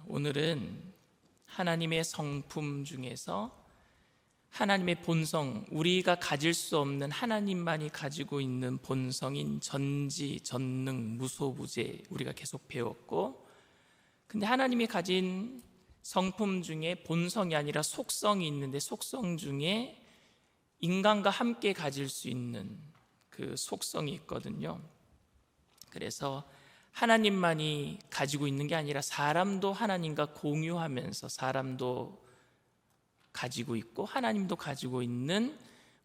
오늘은 하나님의 성품 중에서 하나님의 본성, 우리가 가질 수 없는 하나님만이 가지고 있는 본성인 전지, 전능, 무소부재 우리가 계속 배웠고, 근데 하나님이 가진 성품 중에 본성이 아니라 속성이 있는데, 속성 중에 인간과 함께 가질 수 있는 그 속성이 있거든요. 그래서 하나님만이 가지고 있는 게 아니라 사람도 하나님과 공유하면서 사람도 가지고 있고 하나님도 가지고 있는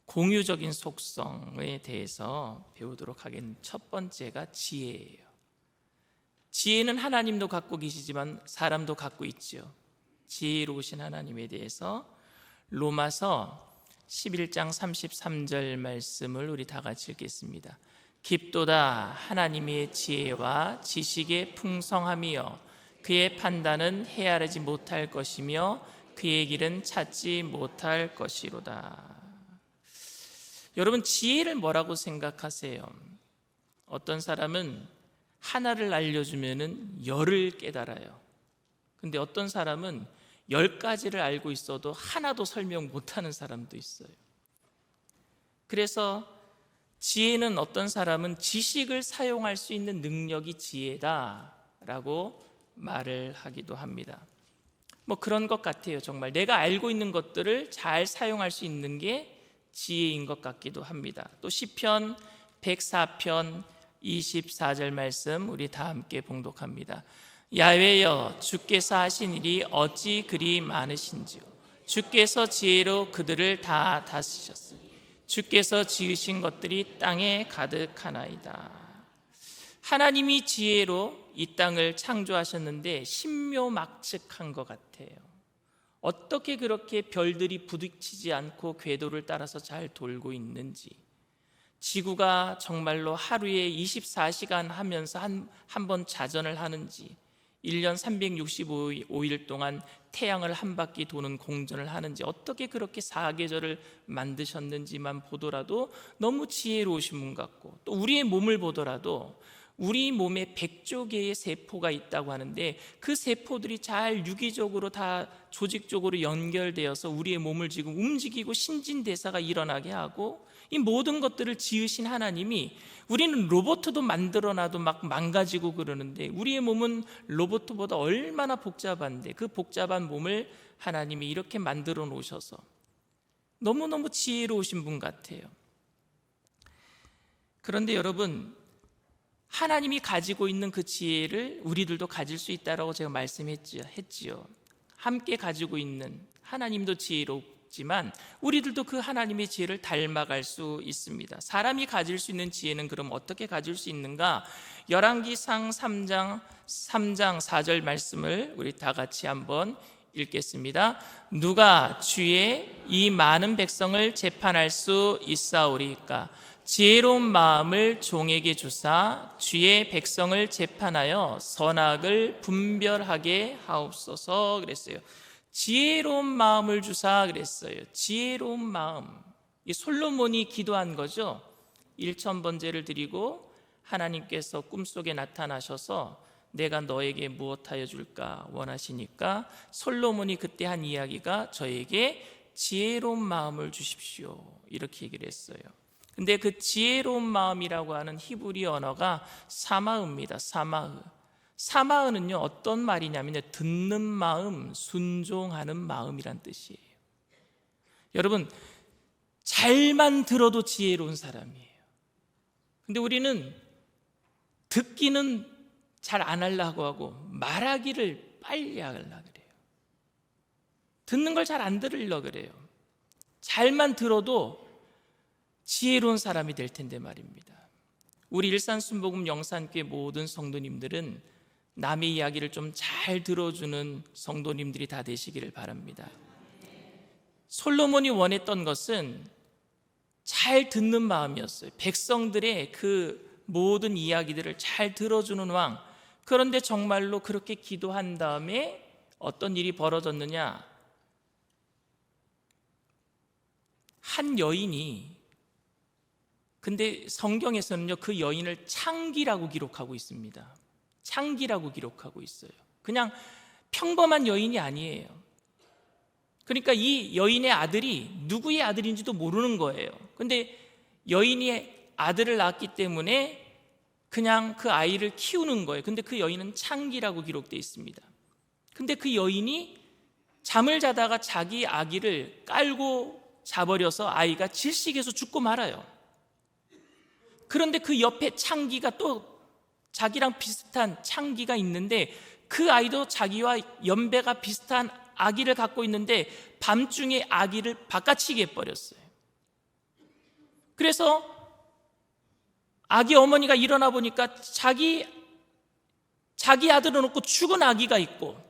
공유적인 속성에 대해서 배우도록 하겠습니다. 첫 번째가 지혜예요. 지혜는 하나님도 갖고 계시지만 사람도 갖고 있죠. 지혜로우신 하나님에 대해서 로마서 11장 33절 말씀을 우리 다 같이 읽겠습니다. 깊도다 하나님의 지혜와 지식의 풍성함이여 그의 판단은 헤아리지 못할 것이며 그의 길은 찾지 못할 것이로다. 여러분, 지혜를 뭐라고 생각하세요? 어떤 사람은 하나를 알려주면 열을 깨달아요. 근데 어떤 사람은 10가지를 알고 있어도 하나도 설명 못하는 사람도 있어요. 그래서 지혜는, 어떤 사람은 지식을 사용할 수 있는 능력이 지혜다라고 말을 하기도 합니다. 그런 것 같아요. 정말 내가 알고 있는 것들을 잘 사용할 수 있는 게 지혜인 것 같기도 합니다. 또 시편 104편 24절 말씀 우리 다 함께 봉독합니다. 야훼여, 주께서 하신 일이 어찌 그리 많으신지요. 주께서 지혜로 그들을 다 다스리셨으니 주께서 지으신 것들이 땅에 가득하나이다. 하나님이 지혜로 이 땅을 창조하셨는데 신묘막측한 것 같아요. 어떻게 그렇게 별들이 부딪히지 않고 궤도를 따라서 잘 돌고 있는지, 지구가 정말로 하루에 24시간 하면서 한 번 자전을 하는지, 1년 365일 동안 태양을 한 바퀴 도는 공전을 하는지, 어떻게 그렇게 사계절을 만드셨는지만 보더라도 너무 지혜로우신 분 같고, 또 우리의 몸을 보더라도 우리 몸에 100조 개의 세포가 있다고 하는데 그 세포들이 잘 유기적으로 다 조직적으로 연결되어서 우리의 몸을 지금 움직이고 신진대사가 일어나게 하고, 이 모든 것들을 지으신 하나님이, 우리는 로봇도 만들어놔도 막 망가지고 그러는데 우리의 몸은 로봇보다 얼마나 복잡한데, 그 복잡한 몸을 하나님이 이렇게 만들어 놓으셔서 너무너무 지혜로우신 분 같아요. 그런데 여러분, 하나님이 가지고 있는 그 지혜를 우리들도 가질 수 있다라고 제가 말씀했지요. 함께 가지고 있는 하나님도 지혜롭지만 우리들도 그 하나님의 지혜를 닮아갈 수 있습니다. 사람이 가질 수 있는 지혜는 그럼 어떻게 가질 수 있는가? 열왕기상 3장 4절 말씀을 우리 다 같이 한번 읽겠습니다. 누가 주의 이 많은 백성을 재판할 수 있사오리까? 지혜로운 마음을 종에게 주사 주의 백성을 재판하여 선악을 분별하게 하옵소서 그랬어요. 지혜로운 마음을 주사 그랬어요. 지혜로운 마음, 이 솔로몬이 기도한 거죠. 1000번제를 드리고 하나님께서 꿈속에 나타나셔서 내가 너에게 무엇하여 줄까 원하시니까 솔로몬이 그때 한 이야기가 저에게 지혜로운 마음을 주십시오 이렇게 얘기를 했어요. 근데 그 지혜로운 마음이라고 하는 히브리 언어가 사마흐입니다. 사마흐는요 어떤 말이냐면 듣는 마음, 순종하는 마음이란 뜻이에요. 여러분, 잘만 들어도 지혜로운 사람이에요. 근데 우리는 듣기는 잘 안 하려고 하고 말하기를 빨리 하려고 그래요. 듣는 걸 잘 안 들으려고 그래요. 잘만 들어도 지혜로운 사람이 될 텐데 말입니다. 우리 일산순복음 영산교회 모든 성도님들은 남의 이야기를 좀 잘 들어주는 성도님들이 다 되시기를 바랍니다. 솔로몬이 원했던 것은 잘 듣는 마음이었어요. 백성들의 그 모든 이야기들을 잘 들어주는 왕. 그런데 정말로 그렇게 기도한 다음에 어떤 일이 벌어졌느냐? 한 여인이, 근데 성경에서는요 그 여인을 창기라고 기록하고 있습니다. 창기라고 기록하고 있어요. 그냥 평범한 여인이 아니에요. 그러니까 이 여인의 아들이 누구의 아들인지도 모르는 거예요. 근데 여인이 아들을 낳았기 때문에 그냥 그 아이를 키우는 거예요. 근데 그 여인은 창기라고 기록되어 있습니다. 근데 그 여인이 잠을 자다가 자기 아기를 깔고 자버려서 아이가 질식해서 죽고 말아요. 그런데 그 옆에 창기가 또 자기랑 비슷한 창기가 있는데 그 아이도 자기와 연배가 비슷한 아기를 갖고 있는데 밤중에 아기를 바깥치게 해버렸어요. 그래서 아기 어머니가 일어나 보니까 자기 아들을 놓고 죽은 아기가 있고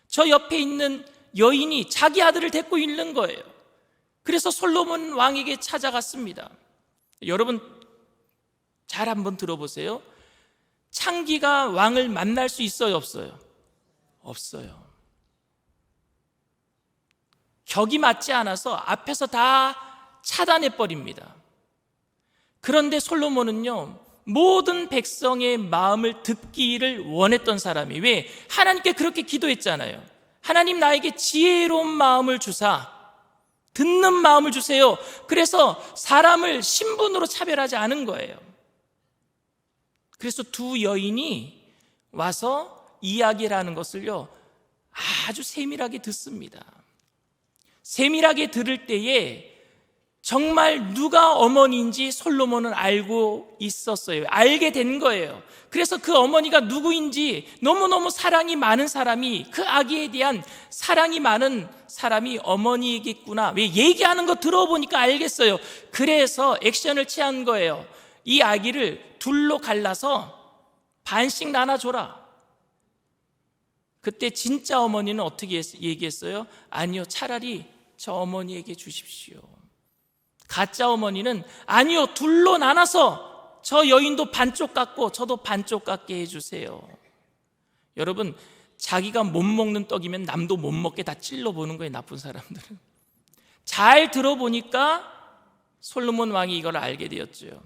저 옆에 있는 여인이 자기 아들을 데리고 있는 거예요. 그래서 솔로몬 왕에게 찾아갔습니다. 여러분 잘 한번 들어보세요. 창기가 왕을 만날 수 있어요, 없어요? 없어요. 격이 맞지 않아서 앞에서 다 차단해 버립니다. 그런데 솔로몬은요, 모든 백성의 마음을 듣기를 원했던 사람이, 왜? 하나님께 그렇게 기도했잖아요. 하나님 나에게 지혜로운 마음을 주사 듣는 마음을 주세요. 그래서 사람을 신분으로 차별하지 않은 거예요. 그래서 두 여인이 와서 이야기라는 것을요 아주 세밀하게 듣습니다. 세밀하게 들을 때에 정말 누가 어머니인지 솔로몬은 알고 있었어요. 알게 된 거예요. 그래서 그 어머니가 누구인지 너무너무 사랑이 많은 사람이, 그 아기에 대한 사랑이 많은 사람이 어머니이겠구나, 왜 얘기하는 거 들어보니까 알겠어요. 그래서 액션을 취한 거예요. 이 아기를 둘로 갈라서 반씩 나눠줘라. 그때 진짜 어머니는 어떻게 얘기했어요? 아니요, 차라리 저 어머니에게 주십시오. 가짜 어머니는 아니요, 둘로 나눠서 저 여인도 반쪽 갖고 저도 반쪽 갖게 해주세요. 여러분, 자기가 못 먹는 떡이면 남도 못 먹게 다 찔러보는 거예요, 나쁜 사람들은. 잘 들어보니까 솔로몬 왕이 이걸 알게 되었죠.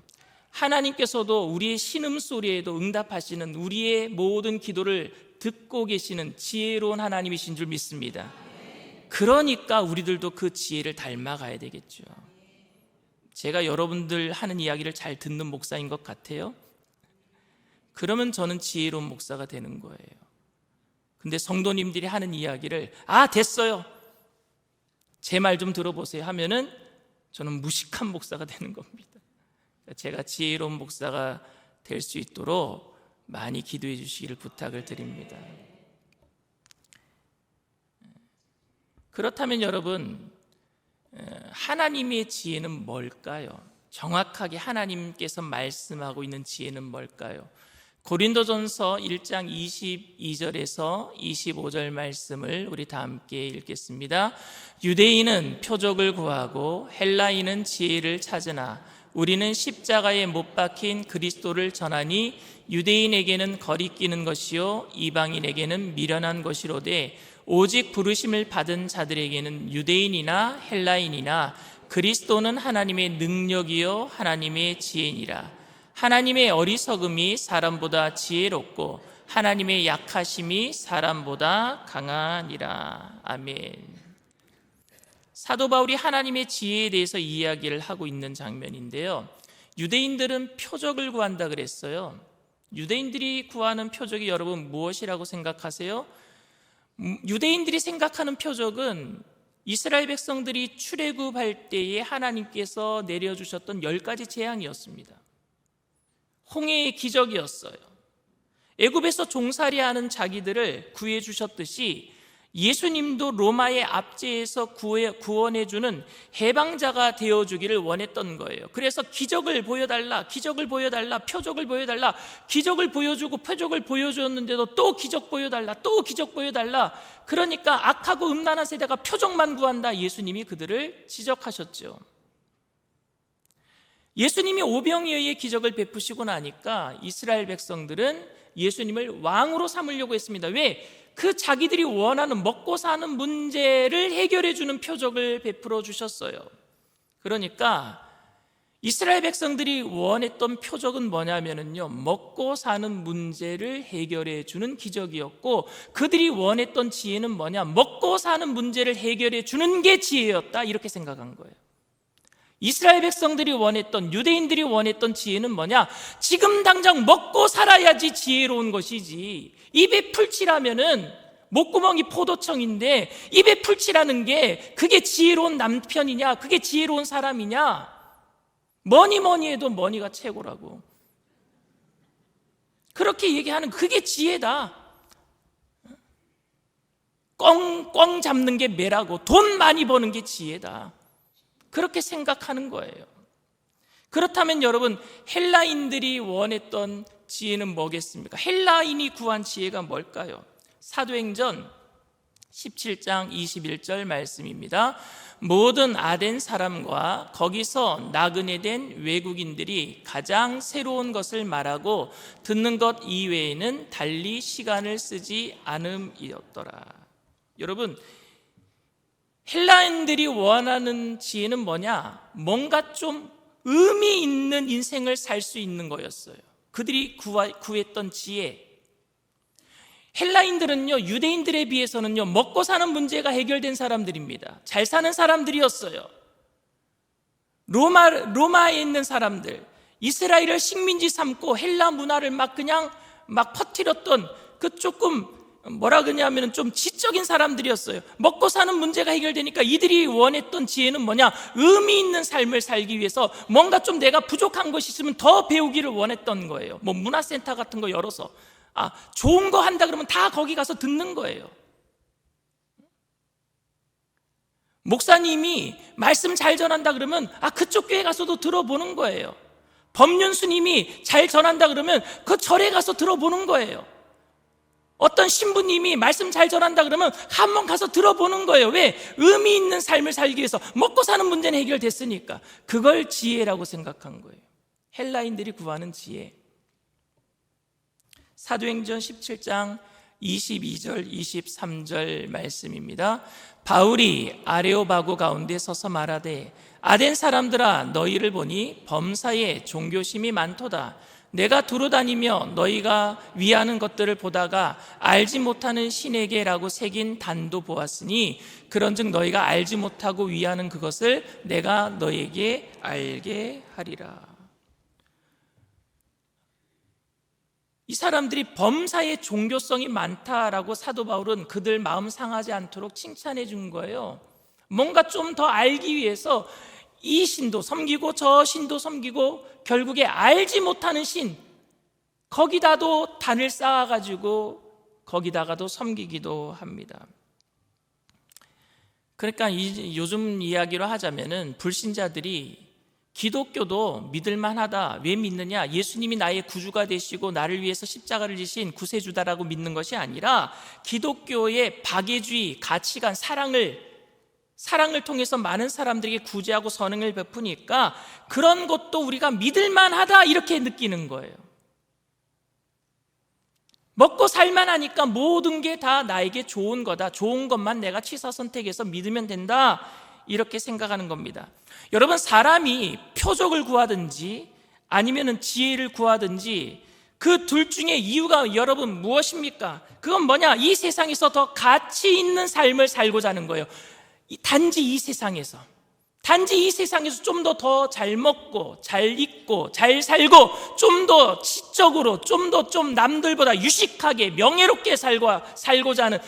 하나님께서도 우리의 신음소리에도 응답하시는, 우리의 모든 기도를 듣고 계시는 지혜로운 하나님이신 줄 믿습니다. 그러니까 우리들도 그 지혜를 닮아가야 되겠죠. 제가 여러분들 하는 이야기를 잘 듣는 목사인 것 같아요? 그러면 저는 지혜로운 목사가 되는 거예요. 근데 성도님들이 하는 이야기를 됐어요, 제 말 좀 들어보세요 하면은 저는 무식한 목사가 되는 겁니다. 제가 지혜로운 목사가 될 수 있도록 많이 기도해 주시기를 부탁을 드립니다. 그렇다면 여러분, 하나님의 지혜는 뭘까요? 정확하게 하나님께서 말씀하고 있는 지혜는 뭘까요? 고린도전서 1장 22절에서 25절 말씀을 우리 다 함께 읽겠습니다. 유대인은 표적을 구하고 헬라인은 지혜를 찾으나 우리는 십자가에 못 박힌 그리스도를 전하니 유대인에게는 거리끼는 것이요 이방인에게는 미련한 것이로되 오직 부르심을 받은 자들에게는 유대인이나 헬라인이나 그리스도는 하나님의 능력이요 하나님의 지혜니라. 하나님의 어리석음이 사람보다 지혜롭고 하나님의 약하심이 사람보다 강하니라. 아멘. 사도 바울이 하나님의 지혜에 대해서 이야기를 하고 있는 장면인데요, 유대인들은 표적을 구한다 그랬어요. 유대인들이 구하는 표적이 여러분 무엇이라고 생각하세요? 유대인들이 생각하는 표적은 이스라엘 백성들이 출애굽할 때에 하나님께서 내려주셨던 10가지 재앙이었습니다. 홍해의 기적이었어요. 애굽에서 종살이하는 자기들을 구해 주셨듯이 예수님도 로마의 압제에서 구원해주는 해방자가 되어주기를 원했던 거예요. 그래서 기적을 보여달라, 기적을 보여달라, 표적을 보여달라, 기적을 보여주고 표적을 보여주었는데도 또 기적 보여달라, 또 기적 보여달라. 그러니까 악하고 음란한 세대가 표적만 구한다, 예수님이 그들을 지적하셨죠. 예수님이 오병이어의 기적을 베푸시고 나니까 이스라엘 백성들은 예수님을 왕으로 삼으려고 했습니다. 왜? 그 자기들이 원하는 먹고 사는 문제를 해결해 주는 표적을 베풀어 주셨어요. 그러니까 이스라엘 백성들이 원했던 표적은 뭐냐면요, 먹고 사는 문제를 해결해 주는 기적이었고, 그들이 원했던 지혜는 뭐냐, 먹고 사는 문제를 해결해 주는 게 지혜였다, 이렇게 생각한 거예요. 이스라엘 백성들이 원했던, 유대인들이 원했던 지혜는 뭐냐, 지금 당장 먹고 살아야지 지혜로운 것이지, 입에 풀칠하면은 목구멍이 포도청인데 입에 풀칠하는 게 그게 지혜로운 남편이냐, 그게 지혜로운 사람이냐? 뭐니 해도 머니가 최고라고 그렇게 얘기하는, 그게 지혜다. 꽝꽝 잡는 게 매라고, 돈 많이 버는 게 지혜다, 그렇게 생각하는 거예요. 그렇다면 여러분, 헬라인들이 원했던 지혜는 뭐겠습니까? 헬라인이 구한 지혜가 뭘까요? 사도행전 17장 21절 말씀입니다. 모든 아덴 사람과 거기서 나그네 된 외국인들이 가장 새로운 것을 말하고 듣는 것 이외에는 달리 시간을 쓰지 않음이었더라. 여러분, 헬라인들이 원하는 지혜는 뭐냐? 뭔가 좀 의미 있는 인생을 살 수 있는 거였어요. 그들이 구했던 지혜. 헬라인들은요, 유대인들에 비해서는요, 먹고 사는 문제가 해결된 사람들입니다. 잘 사는 사람들이었어요. 로마에 있는 사람들, 이스라엘을 식민지 삼고 헬라 문화를 그냥 퍼뜨렸던 그 조금 뭐라 그러냐면 좀 지적인 사람들이었어요. 먹고 사는 문제가 해결되니까 이들이 원했던 지혜는 뭐냐? 의미 있는 삶을 살기 위해서 뭔가 좀 내가 부족한 것이 있으면 더 배우기를 원했던 거예요. 뭐 문화센터 같은 거 열어서 좋은 거 한다 그러면 다 거기 가서 듣는 거예요. 목사님이 말씀 잘 전한다 그러면 그쪽 교회 가서도 들어보는 거예요. 법륜 스님이 잘 전한다 그러면 그 절에 가서 들어보는 거예요. 어떤 신부님이 말씀 잘 전한다 그러면 한번 가서 들어보는 거예요. 왜? 의미 있는 삶을 살기 위해서. 먹고 사는 문제는 해결됐으니까. 그걸 지혜라고 생각한 거예요. 헬라인들이 구하는 지혜. 사도행전 17장 22절 23절 말씀입니다. 바울이 아레오바고 가운데 서서 말하되 아덴 사람들아, 너희를 보니 범사에 종교심이 많도다. 내가 두루다니며 너희가 위하는 것들을 보다가 알지 못하는 신에게라고 새긴 단도 보았으니 그런즉 너희가 알지 못하고 위하는 그것을 내가 너희에게 알게 하리라. 이 사람들이 범사에 종교성이 많다라고 사도 바울은 그들 마음 상하지 않도록 칭찬해 준 거예요. 뭔가 좀 더 알기 위해서 이 신도 섬기고 저 신도 섬기고 결국에 알지 못하는 신, 거기다도 단을 쌓아가지고 거기다가도 섬기기도 합니다. 그러니까 요즘 이야기로 하자면은 불신자들이 기독교도 믿을만하다. 왜 믿느냐? 예수님이 나의 구주가 되시고 나를 위해서 십자가를 지신 구세주다라고 믿는 것이 아니라 기독교의 박애주의, 가치관, 사랑을 통해서 많은 사람들에게 구제하고 선행을 베푸니까 그런 것도 우리가 믿을만하다 이렇게 느끼는 거예요. 먹고 살만하니까 모든 게 다 나에게 좋은 거다, 좋은 것만 내가 취사 선택해서 믿으면 된다, 이렇게 생각하는 겁니다. 여러분, 사람이 표적을 구하든지 아니면 지혜를 구하든지 그 둘 중에 이유가 여러분 무엇입니까? 그건 뭐냐? 이 세상에서 더 가치 있는 삶을 살고자 하는 거예요. 단지 이 세상에서 좀 더 잘 먹고 잘 입고 잘 살고 좀 더 지적으로 좀 남들보다 유식하게 명예롭게 살고자 하는,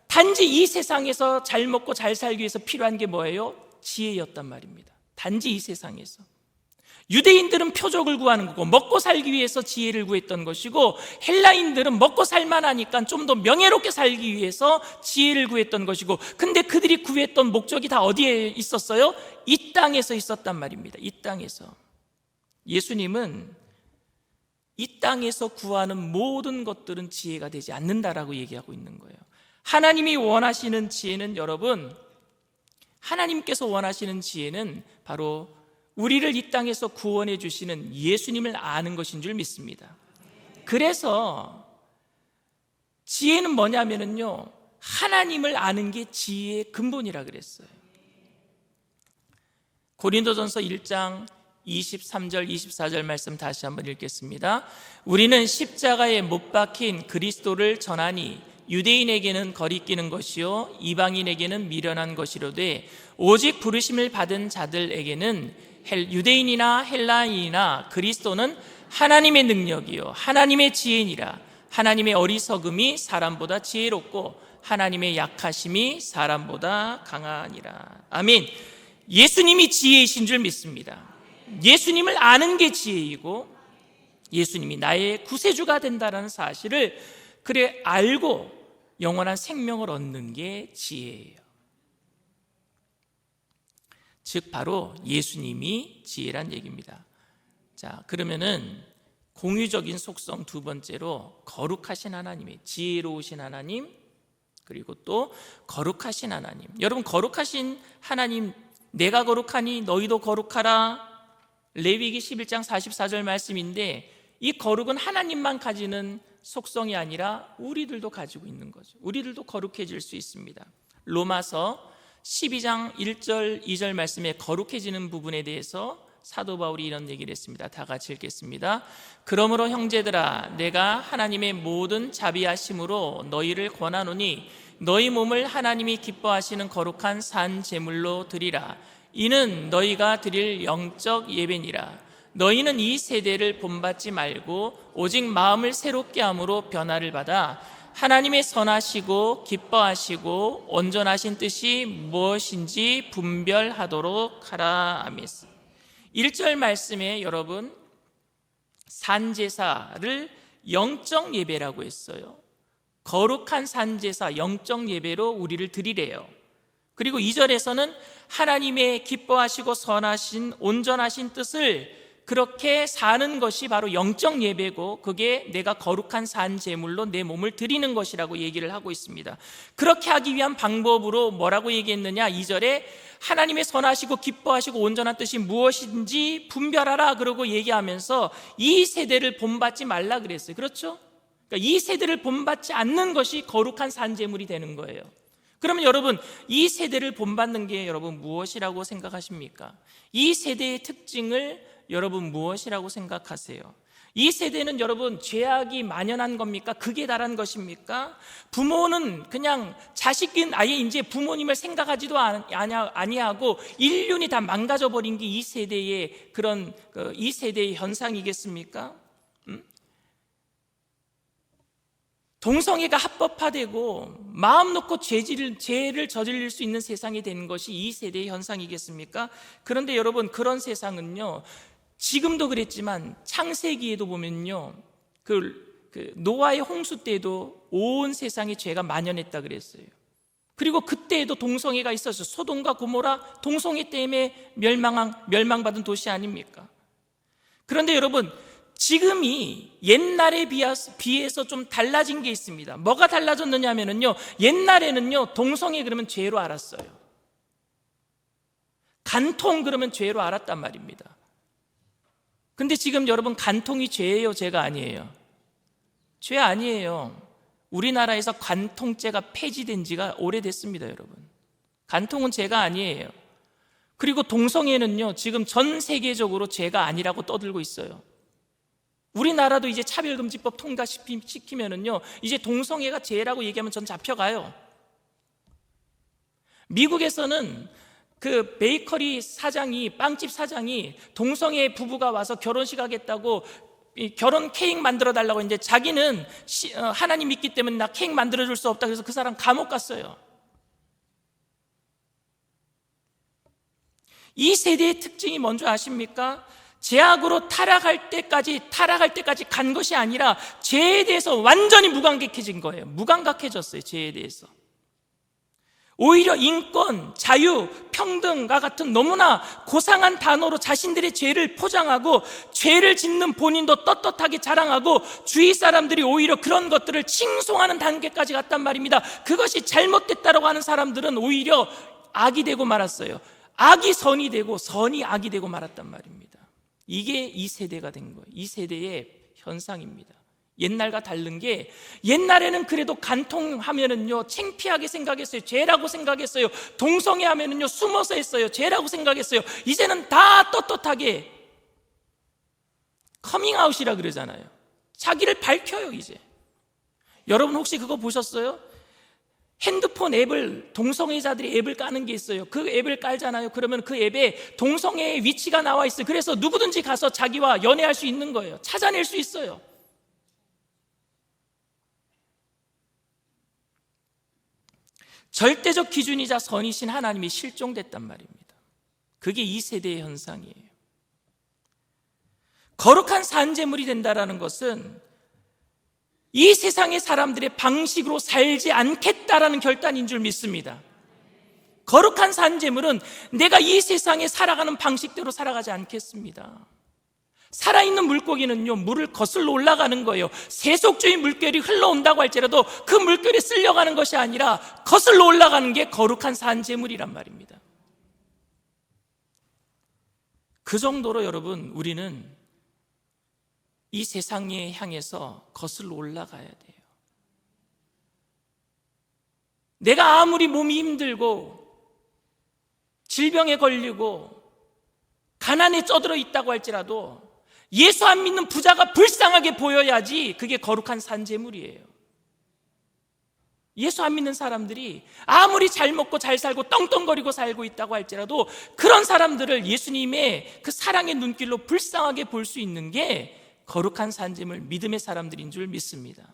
단지 이 세상에서 잘 먹고 잘 살기 위해서 필요한 게 뭐예요? 지혜였단 말입니다. 단지 이 세상에서. 유대인들은 표적을 구하는 거고 먹고 살기 위해서 지혜를 구했던 것이고, 헬라인들은 먹고 살만하니까 좀 더 명예롭게 살기 위해서 지혜를 구했던 것이고, 근데 그들이 구했던 목적이 다 어디에 있었어요? 이 땅에서 있었단 말입니다. 이 땅에서. 예수님은 이 땅에서 구하는 모든 것들은 지혜가 되지 않는다라고 얘기하고 있는 거예요. 하나님이 원하시는 지혜는, 여러분, 하나님께서 원하시는 지혜는 바로 우리를 이 땅에서 구원해 주시는 예수님을 아는 것인 줄 믿습니다. 그래서 지혜는 뭐냐면요, 하나님을 아는 게 지혜의 근본이라 그랬어요. 고린도전서 1장 23절 24절 말씀 다시 한번 읽겠습니다. 우리는 십자가에 못 박힌 그리스도를 전하니 유대인에게는 거리끼는 것이요 이방인에게는 미련한 것이로되 오직 부르심을 받은 자들에게는 유대인이나 헬라인이나 그리스도는 하나님의 능력이요 하나님의 지혜니라. 하나님의 어리석음이 사람보다 지혜롭고 하나님의 약하심이 사람보다 강하니라. 아멘. 예수님이 지혜이신 줄 믿습니다. 예수님을 아는 게 지혜이고 예수님이 나의 구세주가 된다는 사실을 그래 알고 영원한 생명을 얻는 게 지혜예요. 즉 바로 예수님이 지혜란 얘기입니다. 자, 그러면은 공유적인 속성 두 번째로 거룩하신 하나님의 지혜로우신 하나님, 그리고 또 거룩하신 하나님. 여러분, 거룩하신 하나님, 내가 거룩하니 너희도 거룩하라, 레위기 11장 44절 말씀인데, 이 거룩은 하나님만 가지는 속성이 아니라 우리들도 가지고 있는 거죠. 우리들도 거룩해질 수 있습니다. 로마서 12장 1절 2절 말씀에 거룩해지는 부분에 대해서 사도 바울이 이런 얘기를 했습니다. 다 같이 읽겠습니다. 그러므로 형제들아, 내가 하나님의 모든 자비하심으로 너희를 권하노니 너희 몸을 하나님이 기뻐하시는 거룩한 산 제물로 드리라. 이는 너희가 드릴 영적 예배니라. 너희는 이 세대를 본받지 말고 오직 마음을 새롭게 함으로 변화를 받아 하나님의 선하시고 기뻐하시고 온전하신 뜻이 무엇인지 분별하도록 하라. 아멘. 1절 말씀에 여러분, 산제사를 영적 예배라고 했어요. 거룩한 산제사, 영적 예배로 우리를 드리래요. 그리고 2절에서는 하나님의 기뻐하시고 선하신 온전하신 뜻을 그렇게 사는 것이 바로 영적 예배고, 그게 내가 거룩한 산 제물로 내 몸을 드리는 것이라고 얘기를 하고 있습니다. 그렇게 하기 위한 방법으로 뭐라고 얘기했느냐? 2절에 하나님의 선하시고 기뻐하시고 온전한 뜻이 무엇인지 분별하라 그러고 얘기하면서 이 세대를 본받지 말라 그랬어요. 그렇죠? 그러니까 이 세대를 본받지 않는 것이 거룩한 산 제물이 되는 거예요. 그러면 여러분, 이 세대를 본받는 게 여러분 무엇이라고 생각하십니까? 이 세대의 특징을 여러분 무엇이라고 생각하세요? 이 세대는 여러분 죄악이 만연한 겁니까? 극에 달한 것입니까? 부모는 그냥 자식은 아예 이제 부모님을 생각하지도 아니하고 인륜이 다 망가져 버린 게 이 세대의 그런 이 세대의 현상이겠습니까? 동성애가 합법화되고 마음 놓고 죄를 저지를 수 있는 세상이 되는 것이 이 세대의 현상이겠습니까? 그런데 여러분, 그런 세상은요, 지금도 그랬지만 창세기에도 보면요, 그 노아의 홍수 때에도 온 세상에 죄가 만연했다 그랬어요. 그리고 그때에도 동성애가 있었어요. 소돔과 고모라 동성애 때문에 멸망받은 도시 아닙니까? 그런데 여러분, 지금이 옛날에 비해서 좀 달라진 게 있습니다. 뭐가 달라졌느냐 하면요, 옛날에는요, 동성애 그러면 죄로 알았어요. 간통 그러면 죄로 알았단 말입니다. 근데 지금 여러분, 간통이 죄예요, 죄가 아니에요? 죄 아니에요. 우리나라에서 간통죄가 폐지된 지가 오래됐습니다, 여러분. 간통은 죄가 아니에요. 그리고 동성애는요, 지금 전 세계적으로 죄가 아니라고 떠들고 있어요. 우리나라도 이제 차별금지법 통과시키면은요, 이제 동성애가 죄라고 얘기하면 전 잡혀가요. 미국에서는 그 베이커리 사장이, 빵집 사장이 동성애 부부가 와서 결혼식 하겠다고 결혼 케이크 만들어 달라고 이제 자기는 하나님 믿기 때문에 나 케이크 만들어 줄 수 없다 그래서 그 사람 감옥 갔어요. 이 세대의 특징이 뭔지 아십니까? 죄악으로 타락할 때까지 간 것이 아니라 죄에 대해서 완전히 무감각해진 거예요. 무감각해졌어요, 죄에 대해서. 오히려 인권, 자유, 평등과 같은 너무나 고상한 단어로 자신들의 죄를 포장하고 죄를 짓는 본인도 떳떳하게 자랑하고 주위 사람들이 오히려 그런 것들을 칭송하는 단계까지 갔단 말입니다. 그것이 잘못됐다고 하는 사람들은 오히려 악이 되고 말았어요. 악이 선이 되고 선이 악이 되고 말았단 말입니다. 이게 이 세대가 된 거예요. 이 세대의 현상입니다. 옛날과 다른 게, 옛날에는 그래도 간통하면은요 창피하게 생각했어요. 죄라고 생각했어요. 동성애 하면은요 숨어서 했어요. 죄라고 생각했어요. 이제는 다 떳떳하게 커밍아웃이라 그러잖아요. 자기를 밝혀요. 이제 여러분 혹시 그거 보셨어요? 핸드폰 앱을, 동성애자들이 앱을 까는 게 있어요. 그 앱을 깔잖아요. 그러면 그 앱에 동성애의 위치가 나와 있어요. 그래서 누구든지 가서 자기와 연애할 수 있는 거예요. 찾아낼 수 있어요. 절대적 기준이자 선이신 하나님이 실종됐단 말입니다. 그게 이 세대의 현상이에요. 거룩한 산재물이 된다는 것은 이 세상의 사람들의 방식으로 살지 않겠다라는 결단인 줄 믿습니다. 거룩한 산재물은 내가 이 세상에 살아가는 방식대로 살아가지 않겠습니다. 살아있는 물고기는요, 물을 거슬러 올라가는 거예요. 세속주의 물결이 흘러온다고 할지라도 그 물결에 쓸려가는 것이 아니라 거슬러 올라가는 게 거룩한 산재물이란 말입니다. 그 정도로 여러분, 우리는 이 세상에 향해서 거슬러 올라가야 돼요. 내가 아무리 몸이 힘들고 질병에 걸리고 가난에 쩌들어 있다고 할지라도 예수 안 믿는 부자가 불쌍하게 보여야지 그게 거룩한 산재물이에요. 예수 안 믿는 사람들이 아무리 잘 먹고 잘 살고 떵떵거리고 살고 있다고 할지라도 그런 사람들을 예수님의 그 사랑의 눈길로 불쌍하게 볼 수 있는 게 거룩한 산재물, 믿음의 사람들인 줄 믿습니다.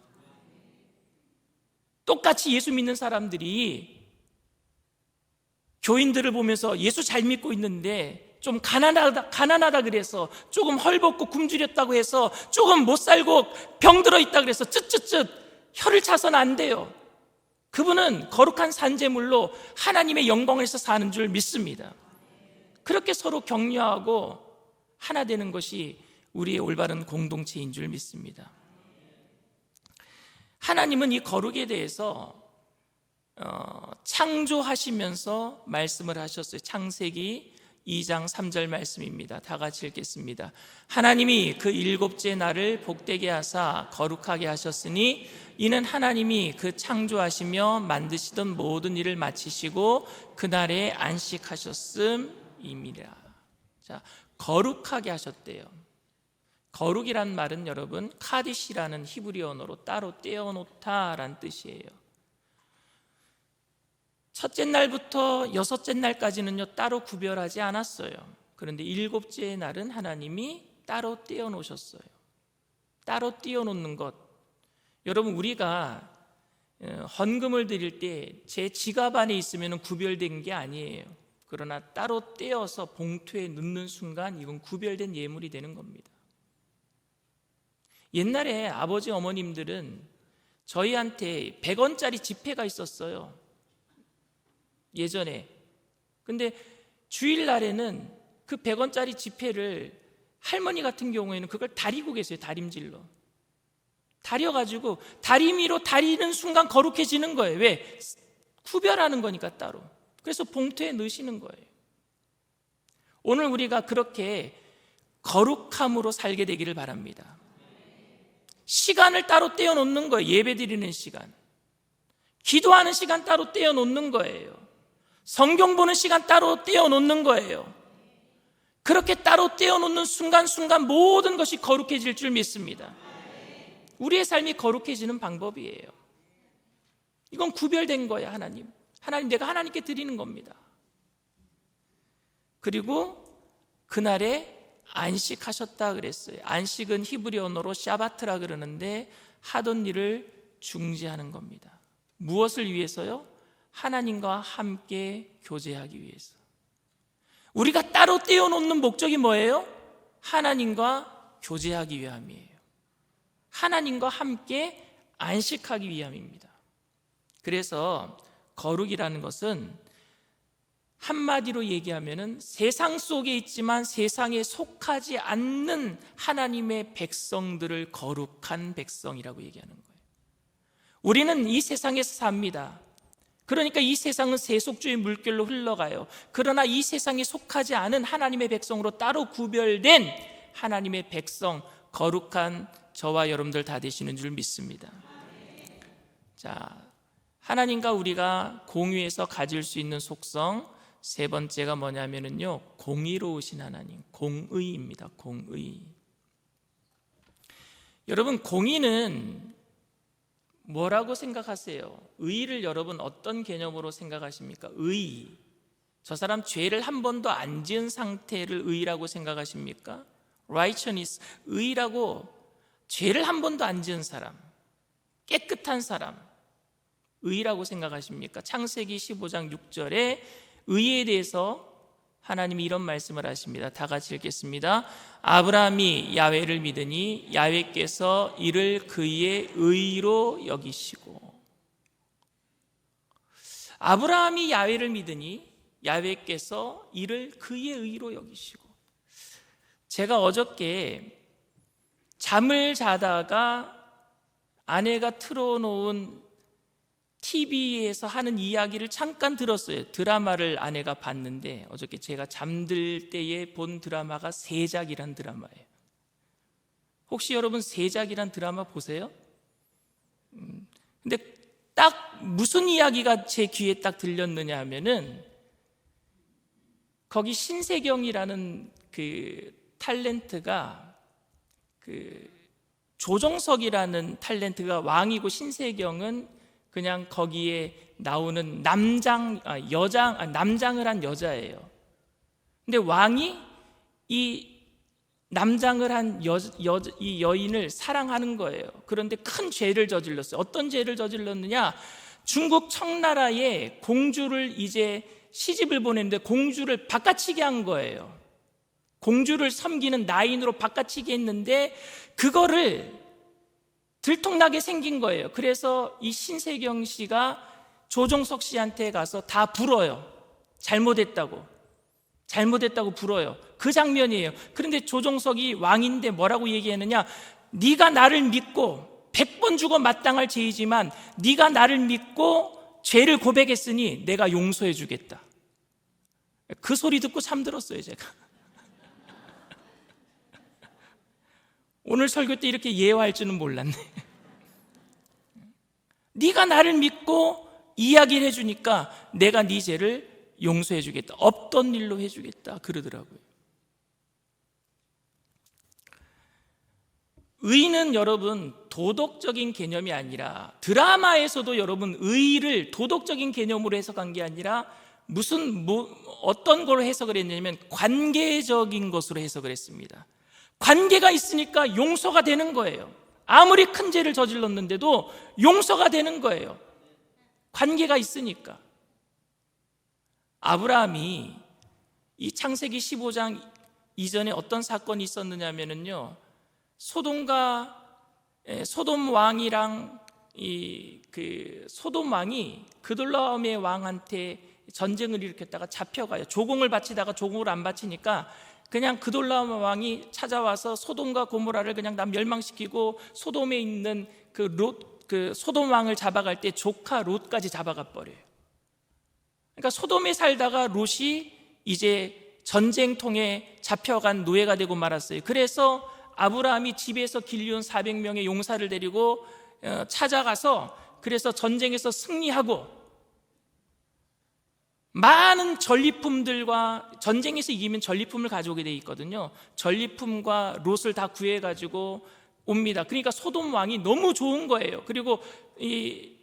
똑같이 예수 믿는 사람들이 교인들을 보면서 예수 잘 믿고 있는데 좀 가난하다 그래서, 조금 헐벗고 굶주렸다고 해서, 조금 못 살고 병들어 있다 그래서 쯧쯧쯧 혀를 차서는 안 돼요. 그분은 거룩한 산재물로 하나님의 영광에서 사는 줄 믿습니다. 그렇게 서로 격려하고 하나 되는 것이 우리의 올바른 공동체인 줄 믿습니다. 하나님은 이 거룩에 대해서 창조하시면서 말씀을 하셨어요. 창세기 2장 3절 말씀입니다. 다 같이 읽겠습니다. 하나님이 그 일곱째 날을 복되게 하사 거룩하게 하셨으니 이는 하나님이 그 창조하시며 만드시던 모든 일을 마치시고 그날에 안식하셨음이니라. 자, 거룩하게 하셨대요. 거룩이란 말은 여러분 카디시라는 히브리 언어로 따로 떼어놓다라는 뜻이에요. 첫째 날부터 여섯째 날까지는요 따로 구별하지 않았어요. 그런데 일곱째 날은 하나님이 따로 떼어놓으셨어요. 따로 떼어놓는 것, 여러분 우리가 헌금을 드릴 때 제 지갑 안에 있으면 구별된 게 아니에요. 그러나 따로 떼어서 봉투에 넣는 순간 이건 구별된 예물이 되는 겁니다. 옛날에 아버지 어머님들은 저희한테 100원짜리 지폐가 있었어요. 예전에. 근데 주일날에는 그 100원짜리 지폐를 할머니 같은 경우에는 그걸 다리고 계세요. 다림질로 다려가지고 다리미로 다리는 순간 거룩해지는 거예요. 왜? 구별하는 거니까 따로. 그래서 봉투에 넣으시는 거예요. 오늘 우리가 그렇게 거룩함으로 살게 되기를 바랍니다. 시간을 따로 떼어놓는 거예요. 예배드리는 시간, 기도하는 시간 따로 떼어놓는 거예요. 성경 보는 시간 따로 떼어놓는 거예요. 그렇게 따로 떼어놓는 순간순간 모든 것이 거룩해질 줄 믿습니다. 우리의 삶이 거룩해지는 방법이에요. 이건 구별된 거예요. 하나님 내가 하나님께 드리는 겁니다. 그리고 그날에 안식하셨다 그랬어요. 안식은 히브리 언어로 샤바트라 그러는데 하던 일을 중지하는 겁니다. 무엇을 위해서요? 하나님과 함께 교제하기 위해서. 우리가 따로 떼어놓는 목적이 뭐예요? 하나님과 교제하기 위함이에요. 하나님과 함께 안식하기 위함입니다. 그래서 거룩이라는 것은 한마디로 얘기하면은 세상 속에 있지만 세상에 속하지 않는 하나님의 백성들을 거룩한 백성이라고 얘기하는 거예요. 우리는 이 세상에서 삽니다. 그러니까 이 세상은 세속주의 물결로 흘러가요. 그러나 이 세상에 속하지 않은 하나님의 백성으로 따로 구별된 하나님의 백성, 거룩한 저와 여러분들 다 되시는 줄 믿습니다. 자, 하나님과 우리가 공유해서 가질 수 있는 속성 세 번째가 뭐냐면요, 공의로우신 하나님, 공의입니다. 공의. 여러분, 공의는 뭐라고 생각하세요? 의의를 여러분 어떤 개념으로 생각하십니까? 의의, 저 사람 죄를 한 번도 안 지은 상태를 의의라고 생각하십니까? righteousness, 의의라고 죄를 한 번도 안 지은 사람, 깨끗한 사람, 의의라고 생각하십니까? 창세기 15장 6절에 의의에 대해서 하나님이 이런 말씀을 하십니다. 다 같이 읽겠습니다. 아브라함이 야훼를 믿으니 야훼께서 이를 그의 의의로 여기시고. 아브라함이 야훼를 믿으니 야훼께서 이를 그의 의의로 여기시고. 제가 어저께 잠을 자다가 아내가 틀어놓은 TV에서 하는 이야기를 잠깐 들었어요. 드라마를 아내가 봤는데 어저께 제가 잠들 때에 본 드라마가 세작이란 드라마예요. 혹시 여러분 세작이란 드라마 보세요? 근데 딱 무슨 이야기가 제 귀에 딱 들렸느냐 하면은 거기 신세경이라는 그 탤런트가 조정석이라는 탤런트가 왕이고 신세경은 그냥 거기에 나오는 남장을 한 여자예요. 근데 왕이 이 남장을 한 이 여인을 사랑하는 거예요. 그런데 큰 죄를 저질렀어요. 어떤 죄를 저질렀느냐? 중국 청나라에 공주를 이제 시집을 보냈는데 공주를 바꿔치기 한 거예요. 공주를 섬기는 나인으로 바꿔치기 했는데 그거를 들통나게 생긴 거예요. 그래서 이 신세경 씨가 조정석 씨한테 가서 다 불어요. 잘못했다고 불어요. 그 장면이에요. 그런데 조정석이 왕인데 뭐라고 얘기했느냐? 네가 나를 믿고 100번 죽어 마땅할 죄이지만 네가 나를 믿고 죄를 고백했으니 내가 용서해 주겠다. 그 소리 듣고 잠들었어요, 제가. 오늘 설교 때 이렇게 예화할 줄은 몰랐네. 네가 나를 믿고 이야기를 해주니까 내가 네 죄를 용서해 주겠다. 없던 일로 해주겠다 그러더라고요. 의는 여러분 도덕적인 개념이 아니라, 드라마에서도 여러분 의를 도덕적인 개념으로 해석한 게 아니라 어떤 걸로 해석을 했냐면 관계적인 것으로 해석을 했습니다. 관계가 있으니까 용서가 되는 거예요. 아무리 큰 죄를 저질렀는데도 용서가 되는 거예요. 관계가 있으니까. 아브라함이 이 창세기 15장 이전에 어떤 사건이 있었느냐면요, 소돔 왕이랑 소돔 왕이 그돌라움의 왕한테 전쟁을 일으켰다가 잡혀가요. 조공을 바치다가 조공을 안 바치니까 그냥 그돌라움 왕이 찾아와서 소돔과 고모라를 그냥 다 멸망시키고 소돔에 있는 그 소돔 왕을 잡아갈 때 조카 롯까지 잡아가 버려요. 그러니까 소돔에 살다가 롯이 이제 전쟁통에 잡혀간 노예가 되고 말았어요. 그래서 아브라함이 집에서 길리온 400명의 용사를 데리고 찾아가서 그래서 전쟁에서 승리하고 많은 전리품들과, 전쟁에서 이기면 전리품을 가져오게 돼 있거든요. 전리품과 롯을 다 구해가지고 옵니다. 그러니까 소돔 왕이 너무 좋은 거예요. 그리고 이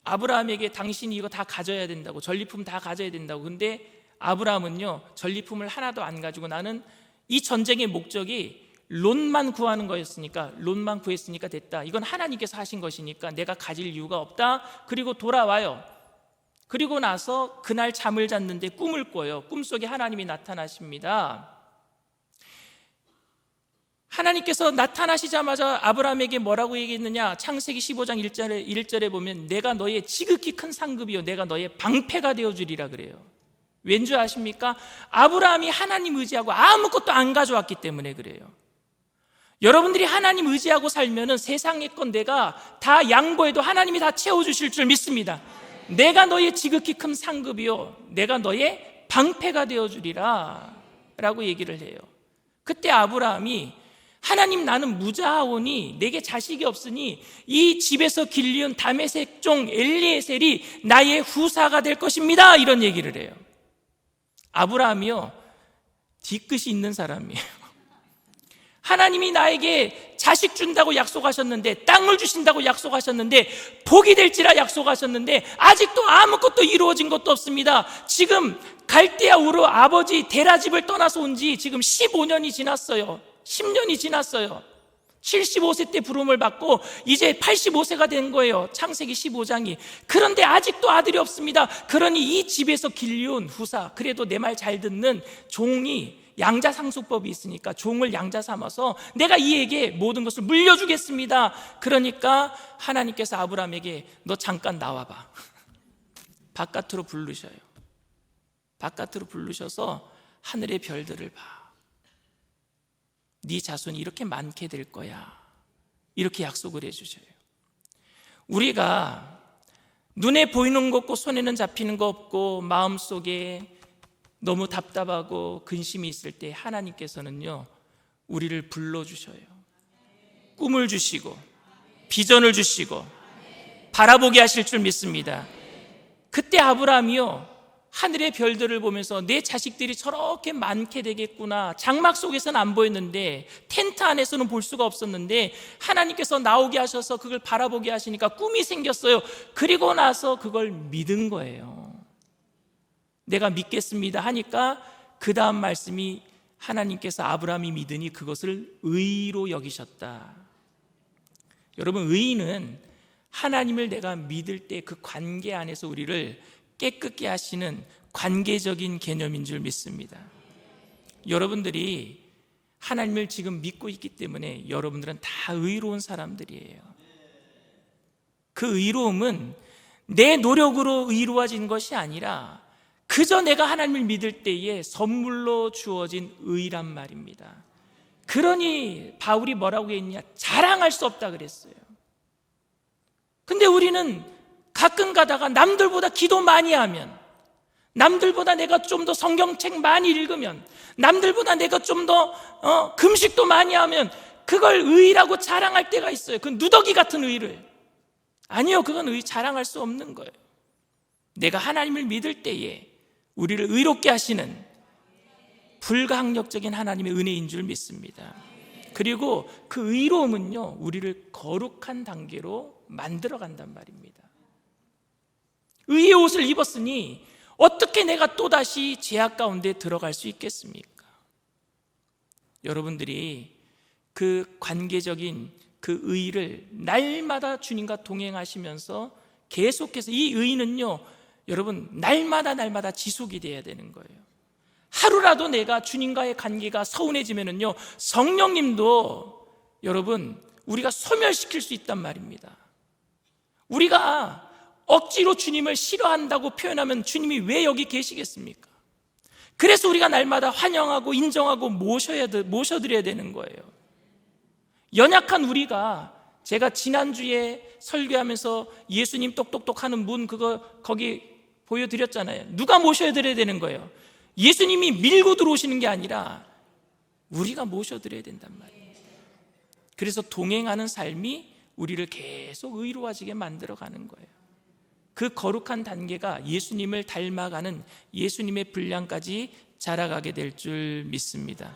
아브라함에게 당신이 이거 다 가져야 된다고, 전리품 다 가져야 된다고. 근데 아브라함은요, 전리품을 하나도 안 가지고, 나는 이 전쟁의 목적이 롯만 구하는 거였으니까, 롯만 구했으니까 됐다. 이건 하나님께서 하신 것이니까 내가 가질 이유가 없다. 그리고 돌아와요. 그리고 나서 그날 잠을 잤는데 꿈을 꿔요. 꿈속에 하나님이 나타나십니다. 하나님께서 나타나시자마자 아브라함에게 뭐라고 얘기했느냐? 창세기 15장 1절에 보면 내가 너의 지극히 큰 상급이요 내가 너의 방패가 되어주리라 그래요. 왠지 아십니까? 아브라함이 하나님 의지하고 아무것도 안 가져왔기 때문에 그래요. 여러분들이 하나님 의지하고 살면은 세상의 건 내가 다 양보해도 하나님이 다 채워주실 줄 믿습니다. 내가 너의 지극히 큰 상급이요 내가 너의 방패가 되어주리라 라고 얘기를 해요. 그때 아브라함이 하나님, 나는 무자하오니 내게 자식이 없으니 이 집에서 길리온 다메섹 종 엘리에셀이 나의 후사가 될 것입니다, 이런 얘기를 해요. 아브라함이요 뒤끝이 있는 사람이에요. 하나님이 나에게 자식 준다고 약속하셨는데, 땅을 주신다고 약속하셨는데, 복이 될지라 약속하셨는데 아직도 아무것도 이루어진 것도 없습니다. 지금 갈대아 우르 아버지 데라 집을 떠나서 온 지 지금 15년이 지났어요. 10년이 지났어요. 75세 때 부름을 받고 이제 85세가 된 거예요. 창세기 15장이. 그런데 아직도 아들이 없습니다. 그러니 이 집에서 길리온 후사, 그래도 내 말 잘 듣는 종이, 양자상속법이 있으니까 종을 양자 삼아서 내가 이에게 모든 것을 물려주겠습니다. 그러니까 하나님께서 아브라함에게 너 잠깐 나와봐. 바깥으로 부르셔요. 바깥으로 부르셔서 하늘의 별들을 봐. 네 자손이 이렇게 많게 될 거야. 이렇게 약속을 해주셔요. 우리가 눈에 보이는 거 없고 손에는 잡히는 거 없고 마음속에 너무 답답하고 근심이 있을 때 하나님께서는요, 우리를 불러주셔요. 꿈을 주시고 비전을 주시고 바라보게 하실 줄 믿습니다. 그때 아브라함이요, 하늘의 별들을 보면서 내 자식들이 저렇게 많게 되겠구나. 장막 속에서는 안 보였는데, 텐트 안에서는 볼 수가 없었는데 하나님께서 나오게 하셔서 그걸 바라보게 하시니까 꿈이 생겼어요. 그리고 나서 그걸 믿은 거예요. 내가 믿겠습니다 하니까 그 다음 말씀이, 하나님께서 아브라함이 믿으니 그것을 의로 여기셨다. 여러분, 의는 하나님을 내가 믿을 때 그 관계 안에서 우리를 깨끗게 하시는 관계적인 개념인 줄 믿습니다. 여러분들이 하나님을 지금 믿고 있기 때문에 여러분들은 다 의로운 사람들이에요. 그 의로움은 내 노력으로 의로워진 것이 아니라 그저 내가 하나님을 믿을 때에 선물로 주어진 의란 말입니다. 그러니 바울이 뭐라고 했냐? 자랑할 수 없다 그랬어요. 근데 우리는 가끔 가다가 남들보다 기도 많이 하면, 남들보다 내가 좀 더 성경책 많이 읽으면, 남들보다 내가 좀 더 금식도 많이 하면 그걸 의라고 자랑할 때가 있어요. 그 누더기 같은 의를. 아니요, 그건 의 자랑할 수 없는 거예요. 내가 하나님을 믿을 때에 우리를 의롭게 하시는 불가항력적인 하나님의 은혜인 줄 믿습니다. 그리고 그 의로움은요, 우리를 거룩한 단계로 만들어 간단 말입니다. 의의 옷을 입었으니 어떻게 내가 또다시 죄악 가운데 들어갈 수 있겠습니까? 여러분들이 그 관계적인 그 의를 날마다 주님과 동행하시면서 계속해서, 이 의는요, 여러분, 날마다 지속이 돼야 되는 거예요. 하루라도 내가 주님과의 관계가 서운해지면은요, 성령님도 여러분, 우리가 소멸시킬 수 있단 말입니다. 우리가 억지로 주님을 싫어한다고 표현하면 주님이 왜 여기 계시겠습니까? 그래서 우리가 날마다 환영하고 인정하고 모셔드려야 되는 거예요. 연약한 우리가, 제가 지난주에 설교하면서 예수님 똑똑똑 하는 문 거기 보여드렸잖아요. 누가 모셔드려야 되는 거예요? 예수님이 밀고 들어오시는 게 아니라 우리가 모셔드려야 된단 말이에요. 그래서 동행하는 삶이 우리를 계속 의로워지게 만들어가는 거예요. 그 거룩한 단계가 예수님을 닮아가는 예수님의 분량까지 자라가게 될 줄 믿습니다.